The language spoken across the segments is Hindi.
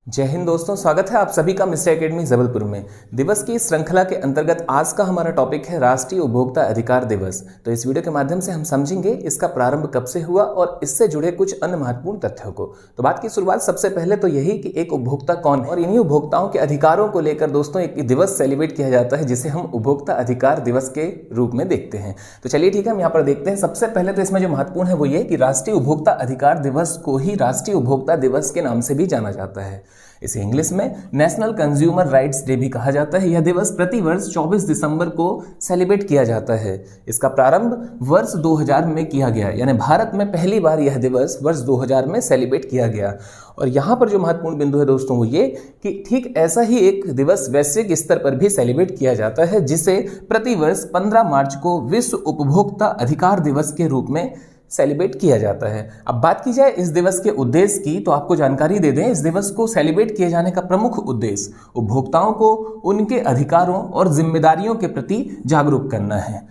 जय हिंद दोस्तों, स्वागत है आप सभी का मिस्टर एकेडमी जबलपुर में। दिवस की इस श्रृंखला के अंतर्गत आज का हमारा टॉपिक है राष्ट्रीय उपभोक्ता अधिकार दिवस। तो इस वीडियो के माध्यम से हम समझेंगे इसका प्रारंभ कब से हुआ और इससे जुड़े कुछ अन्य महत्वपूर्ण तथ्यों को। तो बात की शुरुआत सबसे पहले तो यही कि एक उपभोक्ता कौन है, और इन्हीं उपभोक्ताओं के अधिकारों को लेकर दोस्तों एक दिवस सेलिब्रेट किया जाता है जिसे हम उपभोक्ता अधिकार दिवस के रूप में देखते हैं। तो चलिए ठीक है, हम यहाँ पर देखते हैं। सबसे पहले तो इसमें जो महत्वपूर्ण है वो ये कि राष्ट्रीय उपभोक्ता अधिकार दिवस को ही राष्ट्रीय उपभोक्ता दिवस के नाम से भी जाना जाता है। इसे इंग्लिश में नेशनल कंज्यूमर राइट्स डे भी कहा जाता है। यह दिवस प्रतिवर्ष 24 दिसंबर को सेलिब्रेट किया जाता है। इसका प्रारंभ वर्ष 2000 में किया गया, यानी भारत में पहली बार यह दिवस वर्ष 2000 में सेलिब्रेट किया गया। और यहाँ पर जो महत्वपूर्ण बिंदु है दोस्तों वो ये कि ठीक ऐसा ही एक दिवस वैश्विक स्तर पर भी सेलिब्रेट किया जाता है, जिसे प्रतिवर्ष 15 मार्च को विश्व उपभोक्ता अधिकार दिवस के रूप में सेलिब्रेट किया जाता है। अब बात की जाए इस दिवस के उद्देश्य की, तो आपको जानकारी दे दें, इस दिवस को सेलिब्रेट किए जाने का प्रमुख उद्देश्य उपभोक्ताओं को उनके अधिकारों और जिम्मेदारियों के प्रति जागरूक करना है।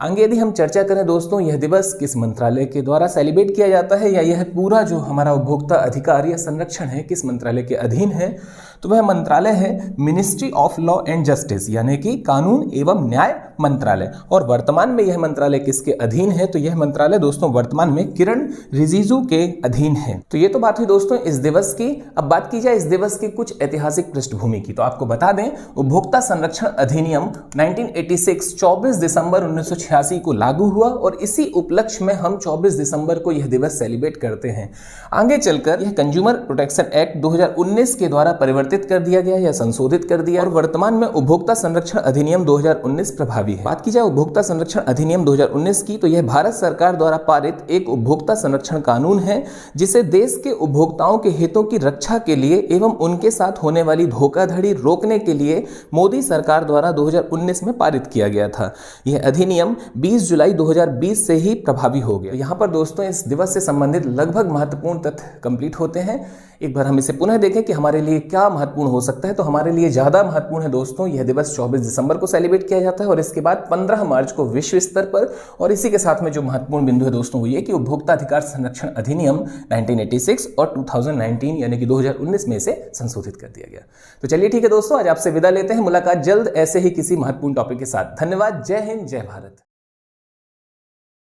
आगे यदि हम चर्चा करें दोस्तों, यह दिवस किस मंत्रालय के द्वारा सेलिब्रेट किया जाता है, या यह पूरा जो हमारा उपभोक्ता अधिकार या संरक्षण है किस मंत्रालय के अधीन है, तो वह मंत्रालय है ministry of law and justice, यानी कि कानून एवं न्याय मंत्रालय। और वर्तमान में यह मंत्रालय किसके अधीन है, तो यह मंत्रालय दोस्तों वर्तमान में किरण रिजिजू के अधीन है। तो ये तो बात हुई दोस्तों इस दिवस की। अब बात की जाए इस दिवस की कुछ ऐतिहासिक पृष्ठभूमि की, तो आपको बता दें उपभोक्ता संरक्षण अधिनियम 1986 24 दिसंबर 1986 को लागू हुआ, और इसी उपलक्ष्य में हम 24 दिसंबर को यह दिवस सेलिब्रेट करते हैं। आगे चलकर यह कंज्यूमर प्रोटेक्शन एक्ट 2019 के द्वारा परिवर्तित कर दिया गया या संशोधित कर दिया, और वर्तमान में उपभोक्ता संरक्षण अधिनियम 2019 प्रभावी है। बात की जाए उपभोक्ता संरक्षण अधिनियम 2019 की, तो यह भारत सरकार द्वारा पारित एक उपभोक्ता संरक्षण कानून है, जिसे देश के उपभोक्ताओं के हितों की रक्षा के लिए एवं उनके साथ होने वाली धोखाधड़ी रोकने के लिए मोदी सरकार द्वारा 2019 में पारित किया गया था। यह अधिनियम 20 जुलाई 2020 से ही प्रभावी हो गया। यहाँ पर दोस्तों इस दिवस से संबंधित लगभग महत्वपूर्ण तथ्य कंप्लीट होते हैं। एक बार हम इसे पुनः देखें कि हमारे लिए क्या महत्वपूर्ण हो सकता है। तो हमारे लिए ज्यादा महत्वपूर्ण है दोस्तों, यह दिवस 24 दिसंबर को सेलिब्रेट किया जाता है और इसके बाद 15 मार्च को विश्व स्तर पर। और इसी के साथ में जो महत्वपूर्ण बिंदु है दोस्तों वो ये कि उपभोक्ता अधिकार संरक्षण अधिनियम 1986 और 2019 यानी कि 2019 में इसे संशोधित कर दिया गया। तो चलिए ठीक है दोस्तों, आज आपसे विदा लेते हैं। मुलाकात जल्द ऐसे ही किसी महत्वपूर्ण टॉपिक के साथ। धन्यवाद। जय हिंद, जय भारत।